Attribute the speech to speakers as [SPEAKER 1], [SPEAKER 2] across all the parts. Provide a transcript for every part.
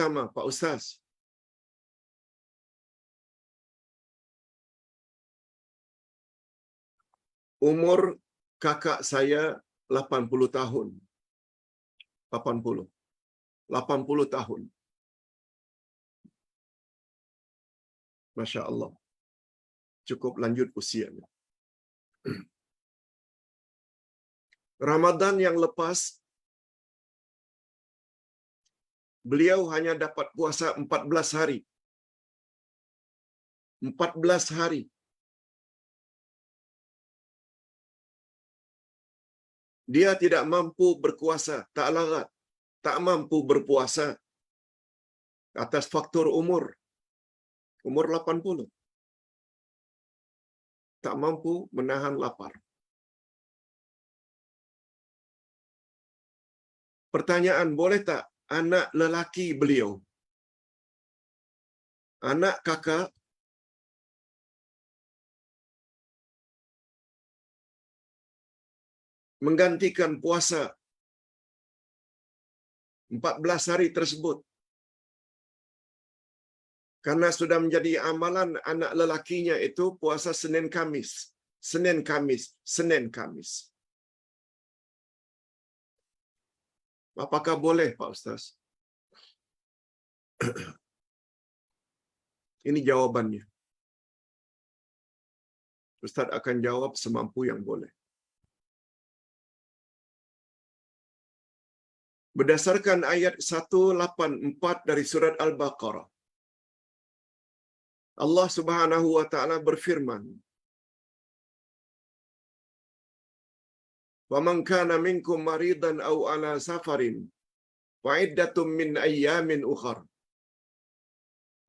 [SPEAKER 1] pertama, Pak Ustaz. Umur kakak saya 80 tahun. 80. 80 tahun. Masya Allah. Cukup lanjut usianya. Ramadan yang lepas, beliau hanya dapat puasa 14 hari. 14 hari. Dia tidak mampu berpuasa, tak larat, tak mampu berpuasa atas faktor umur. Umur 80. Tak mampu menahan lapar. Pertanyaan, boleh tak anak lelaki beliau, anak kakak, menggantikan puasa 14 hari tersebut? Karena sudah menjadi amalan anak lelakinya itu puasa Senin Kamis. Senin Kamis, Senin Kamis. Apakah boleh, Pak Ustaz? Ini jawabannya. Ustaz akan jawab semampu yang boleh. Berdasarkan ayat 184 dari surat Al-Baqarah, Allah Subhanahu wa taala berfirman, "Wa man kana minkum maridan aw ala safarin fa iddatum min ayyamin ukhar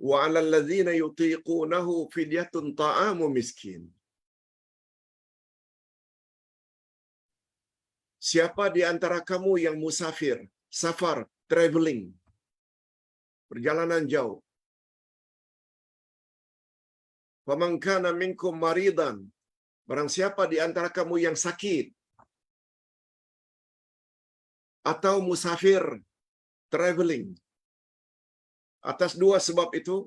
[SPEAKER 1] wa 'alal ladzina yutiqunahu fidyatun ta'amu miskin." Siapa di antara kamu yang musafir, safar, traveling, perjalanan jauh, faman kana minkum maridan, barang siapa di antara kamu yang sakit atau musafir, traveling, atas dua sebab itu,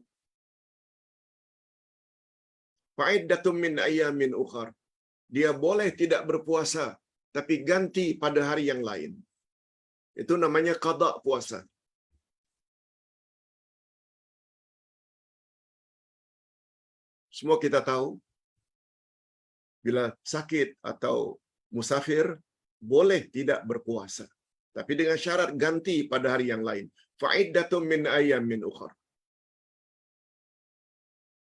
[SPEAKER 1] fa'iddatum min ayyamin ukhar, dia boleh tidak berpuasa tapi ganti pada hari yang lain. Itu namanya qada puasa. Semua kita tahu, bila sakit atau musafir, boleh tidak berpuasa. Tapi dengan syarat ganti pada hari yang lain. Fa'iddatum min ayyamin ukhar.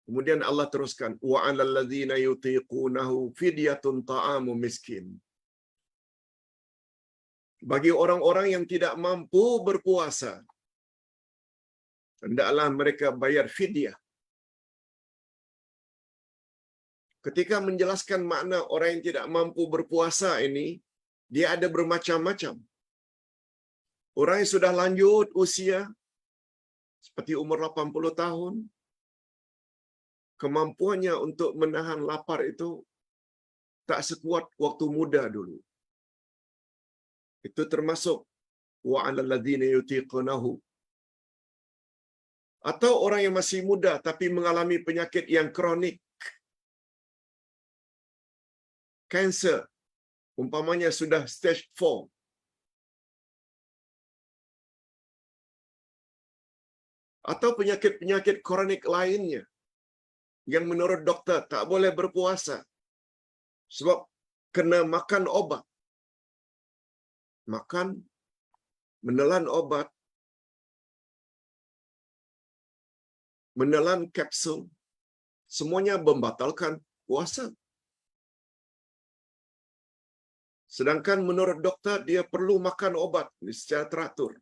[SPEAKER 1] Kemudian Allah teruskan, wa 'alal ladzina yutiqunahu fidyatun ta'amu miskin. Bagi orang-orang yang tidak mampu berpuasa, hendaklah mereka bayar fidyah. Ketika menjelaskan makna orang yang tidak mampu berpuasa ini, dia ada bermacam-macam. Orang yang sudah lanjut usia, seperti umur 80 tahun, kemampuannya untuk menahan lapar itu tak sekuat waktu muda dulu. Itu termasuk wa 'alal ladzina yutiqunahu. Atau orang yang masih muda tapi mengalami penyakit yang kronik, kanser, umpamanya sudah stage 4, atau penyakit-penyakit kronik lainnya yang menurut doktor tak boleh berpuasa sebab kena makan obat. Makan, menelan obat, menelan kapsul, semuanya membatalkan puasa. Sedangkan menurut doktor dia perlu makan obat secara teratur.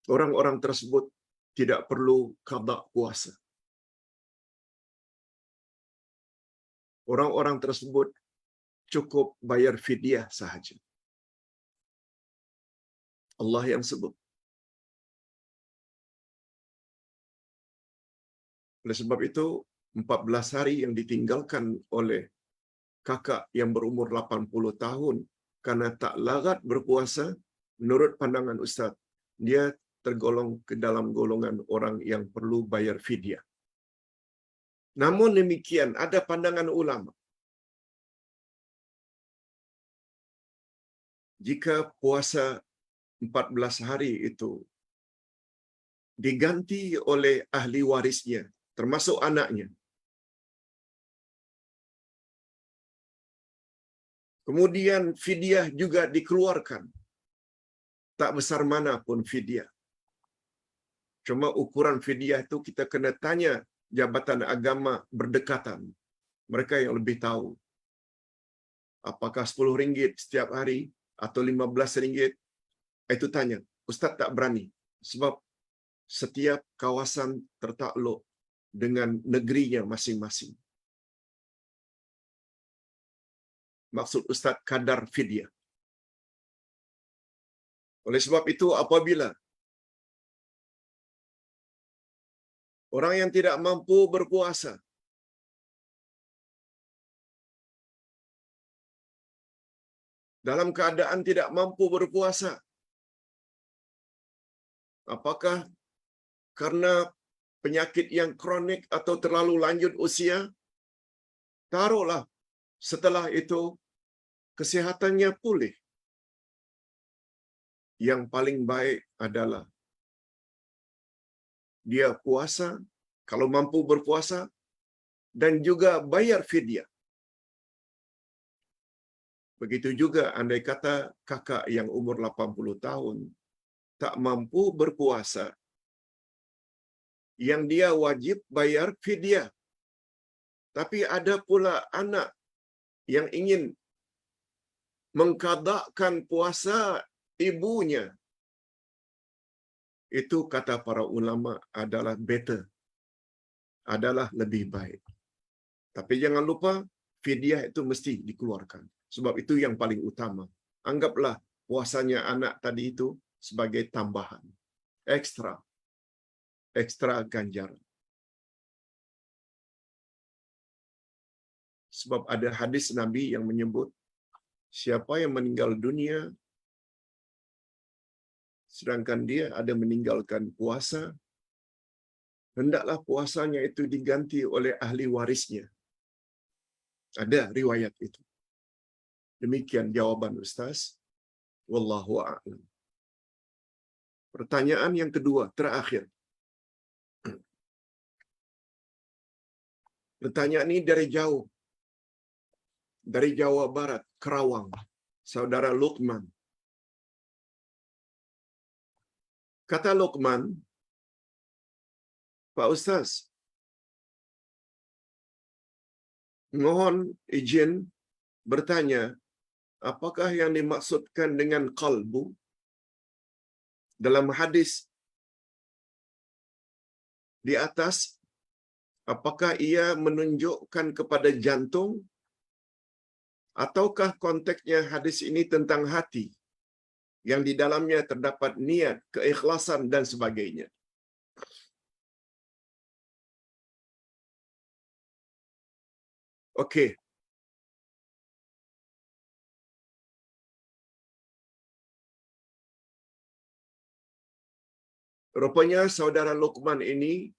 [SPEAKER 1] Orang-orang tersebut tidak perlu qada puasa. Orang-orang tersebut cukup bayar fidyah sahaja. Allah yang sebut. Oleh sebab itu, 14 hari yang ditinggalkan oleh kakak yang berumur 80 tahun karena tak larat berpuasa, menurut pandangan Ustaz, dia tergolong ke dalam golongan orang yang perlu bayar fidyah. Namun demikian, ada pandangan ulama, jika puasa 14 hari itu diganti oleh ahli warisnya, termasuk anaknya, kemudian fidyah juga dikeluarkan, tak besar mana pun fidyah. Cuma ukuran fidyah itu kita kena tanya jabatan agama berdekatan. Mereka yang lebih tahu. Apakah RM10 setiap hari atau RM15? Itu tanya. Ustaz tak berani. Sebab setiap kawasan tertakluk dengan negerinya masing-masing. Maksud Ustaz kadar fidyah. Oleh sebab itu, apabila orang yang tidak mampu berpuasa dalam keadaan tidak mampu berpuasa, apakah karena penyakit yang kronik atau terlalu lanjut usia, taruhlah setelah itu kesihatannya pulih, yang paling baik adalah dia puasa, kalau mampu berpuasa, dan juga bayar fidyah. Begitu juga andai kata kakak yang umur 80 tahun tak mampu berpuasa, yang dia wajib bayar fidyah. Tapi ada pula anak yang ingin mengqadakkan puasa ibunya. Itu kata para ulama adalah better, adalah lebih baik. Tapi jangan lupa fidyah itu mesti dikeluarkan. Sebab itu yang paling utama. Anggaplah puasanya anak tadi itu sebagai tambahan. Ekstra ganjaran. Sebab ada hadis Nabi yang menyebut, siapa yang meninggal dunia sedangkan dia ada meninggalkan puasa, hendaklah puasanya itu diganti oleh ahli warisnya. Ada riwayat itu. Demikian jawaban Ustaz. Wallahu a'lam. Pertanyaan yang kedua, terakhir. Pertanyaan ini dari jauh. Dari Jawa Barat, Kerawang. Saudara Luqman. Kata Luqman, Pak Ustaz, mohon izin bertanya, apakah yang dimaksudkan dengan qalbu dalam hadis di atas? Apakah ia menunjukkan kepada jantung, ataukah konteksnya hadis ini tentang hati yang di dalamnya terdapat niat, keikhlasan dan sebagainya? Okey. Rupanya saudara Luqman ini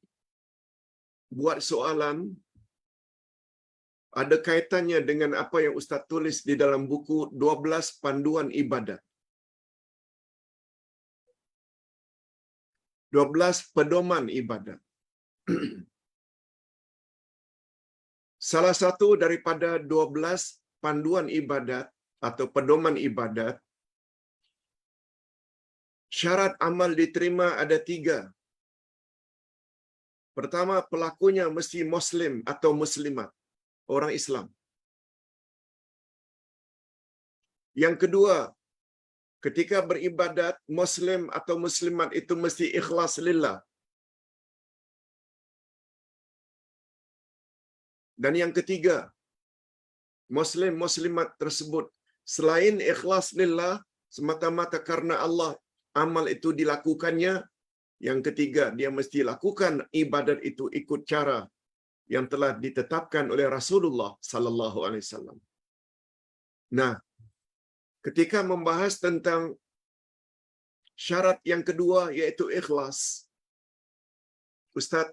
[SPEAKER 1] buat soalan ada kaitannya dengan apa yang Ustaz tulis di dalam buku 12 Panduan Ibadat. 12 pedoman ibadat. Salah satu daripada 12 panduan ibadat atau pedoman ibadat, syarat amal diterima ada 3. Pertama, pelakunya mesti Muslim atau Muslimat, orang Islam. Yang kedua, ketika beribadat, Muslim atau Muslimat itu mesti ikhlas lillah. Dan yang ketiga, Muslim Muslimat tersebut selain ikhlas lillah semata-mata karena Allah amal itu dilakukannya, yang ketiga dia mesti lakukan ibadat itu ikut cara yang telah ditetapkan oleh Rasulullah sallallahu alaihi wasallam. Nah, ketika membahas tentang syarat yang kedua yaitu ikhlas, Ustaz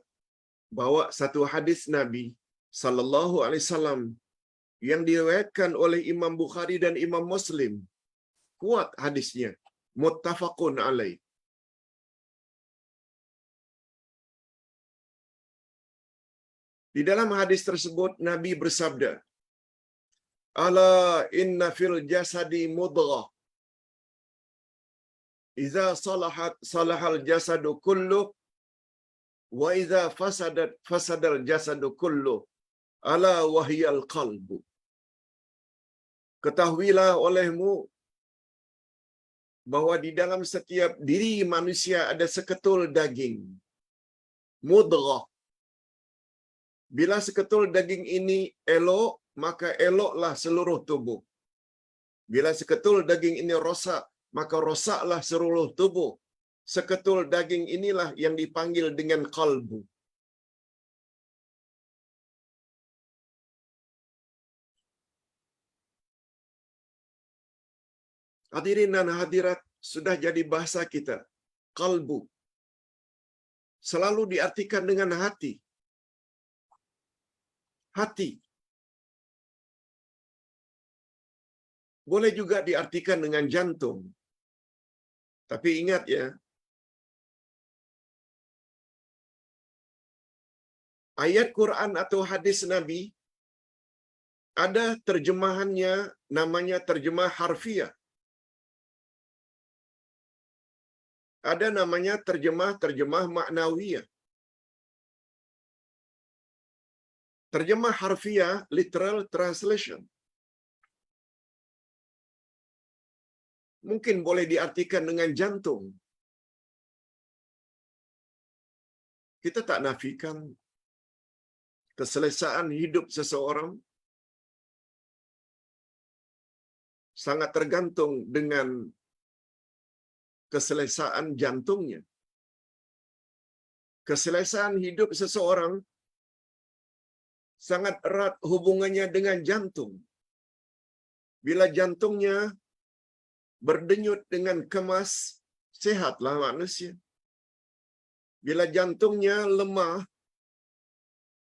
[SPEAKER 1] bawa satu hadis Nabi sallallahu alaihi wasallam yang diriwayatkan oleh Imam Bukhari dan Imam Muslim. Kuat hadisnya, muttafaqun alaih. Di dalam hadis tersebut Nabi bersabda, "Ala inna fil jasadi mudghah. Idza salahat salahal jasadu kullu wa idza fasadat fasadal jasadu kullu. Ala wahyal qalbu." Ketahuilah olehmu bahwa di dalam setiap diri manusia ada seketul daging. Mudghah. Bila seketul daging ini elok, maka eloklah seluruh tubuh. Bila seketul daging ini rosak, maka rosaklah seluruh tubuh. Seketul daging inilah yang dipanggil dengan qalbu. Hadirin dan hadirat, sudah jadi bahasa kita. Qalbu selalu diartikan dengan hati. Hati. Boleh juga diartikan dengan jantung. Tapi ingat ya, ayat Quran atau hadis Nabi ada terjemahannya namanya terjemah harfiah. Ada namanya terjemah maknawiyah. Terjemah harfiah, literal translation. Mungkin boleh diartikan dengan jantung. Kita tak nafikan keselesaan hidup seseorang sangat tergantung dengan keselesaan jantungnya. Keselesaan hidup seseorang sangat erat hubungannya dengan jantung. Bila jantungnya berdenyut dengan kemas, sehatlah manusia. Bila jantungnya lemah,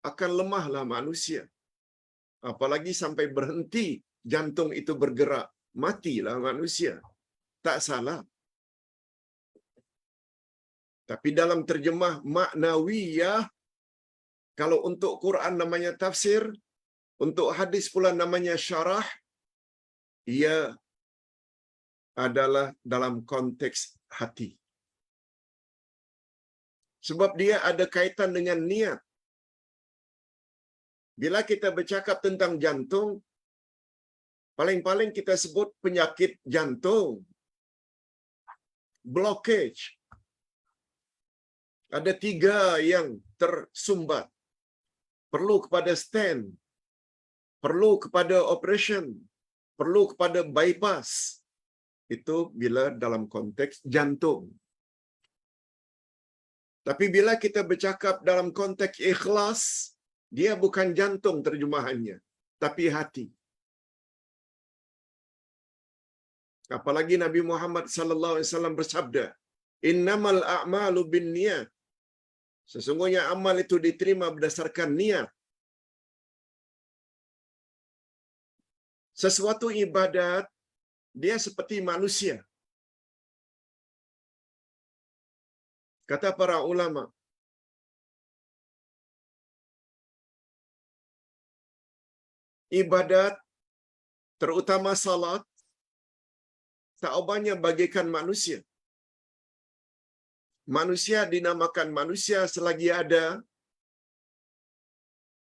[SPEAKER 1] akan lemahlah manusia. Apalagi sampai berhenti jantung itu bergerak, matilah manusia. Tak salah. Tapi dalam terjemah maknawiyah, kalau untuk Quran namanya tafsir, untuk hadis pula namanya syarah, ia adalah dalam konteks hati. Sebab dia ada kaitan dengan niat. Bila kita bercakap tentang jantung, paling-paling kita sebut penyakit jantung. Blockage. Ada 3 yang tersumbat. Perlu kepada stent, perlu kepada operation, perlu kepada bypass. Itu bila dalam konteks jantung. Tapi bila kita bercakap dalam konteks ikhlas, dia bukan jantung terjemahannya, tapi hati. Apalagi Nabi Muhammad sallallahu alaihi wasallam bersabda, "Innamal a'malu binniyat." Sesungguhnya amal itu diterima berdasarkan niat. Sesuatu ibadat, dia seperti manusia. Kata para ulama, ibadat, terutama salat, tak ubahnya bagaikan manusia. Manusia dinamakan manusia selagi ada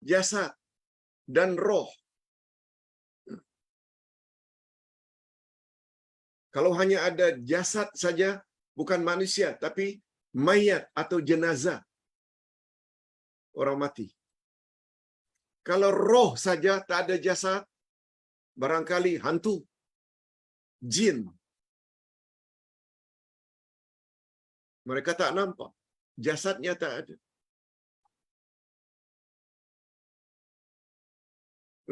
[SPEAKER 1] jasad dan roh. Kalau hanya ada jasad saja, bukan manusia, tapi mayat atau jenazah. Orang mati. Kalau roh saja tak ada jasad, barangkali hantu, jin. Mereka tak nampak. Jasadnya tak ada.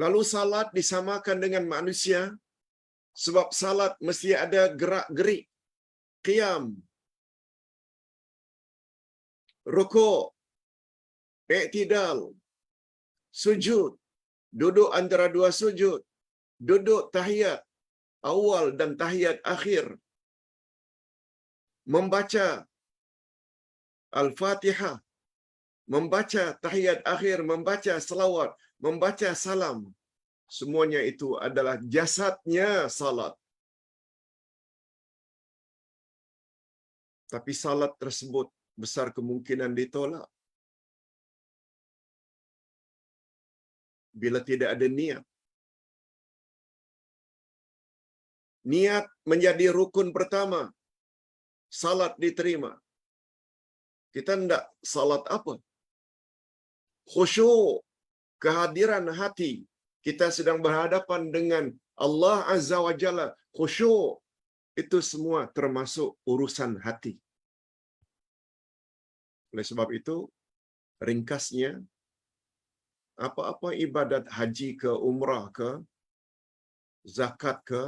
[SPEAKER 1] Lalu salat disamakan dengan manusia Sebab salat mesti ada gerak-gerik, qiyam, rukuk, i'tidal, sujud, duduk antara dua sujud, duduk tahiyat awal dan tahiyat akhir, membaca Al-Fatihah, membaca tahiyat akhir, membaca selawat, membaca salam. Semuanya itu adalah jasadnya salat. Tapi salat tersebut besar kemungkinan ditolak bila tidak ada niat. Niat menjadi rukun pertama salat diterima. Kita hendak salat apa? Khusyuk, kehadiran hati. Kita sedang berhadapan dengan Allah Azza wa Jalla. Khusyuk, itu semua termasuk urusan hati. Oleh sebab itu, ringkasnya, apa-apa ibadat haji ke, umrah ke, zakat ke,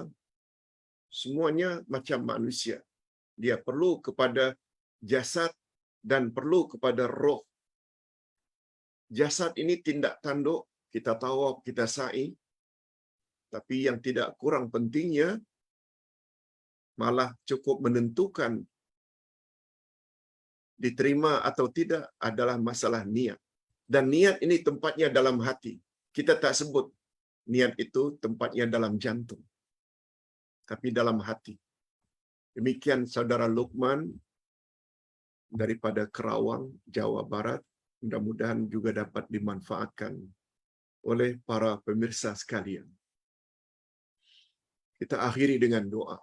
[SPEAKER 1] semuanya macam manusia. Dia perlu kepada jasad dan perlu kepada roh. Jasad ini tindak tanduk, kita tawaf, kita sa'i. Tapi yang tidak kurang pentingnya, malah cukup menentukan diterima atau tidak adalah masalah niat. Dan niat ini tempatnya dalam hati. Kita tak sebut niat itu tempatnya dalam jantung, tapi dalam hati. Demikian Saudara Luqman daripada Kerawang, Jawa Barat. Mudah-mudahan juga dapat dimanfaatkan oleh para pemirsa sekalian. Kita akhiri dengan doa.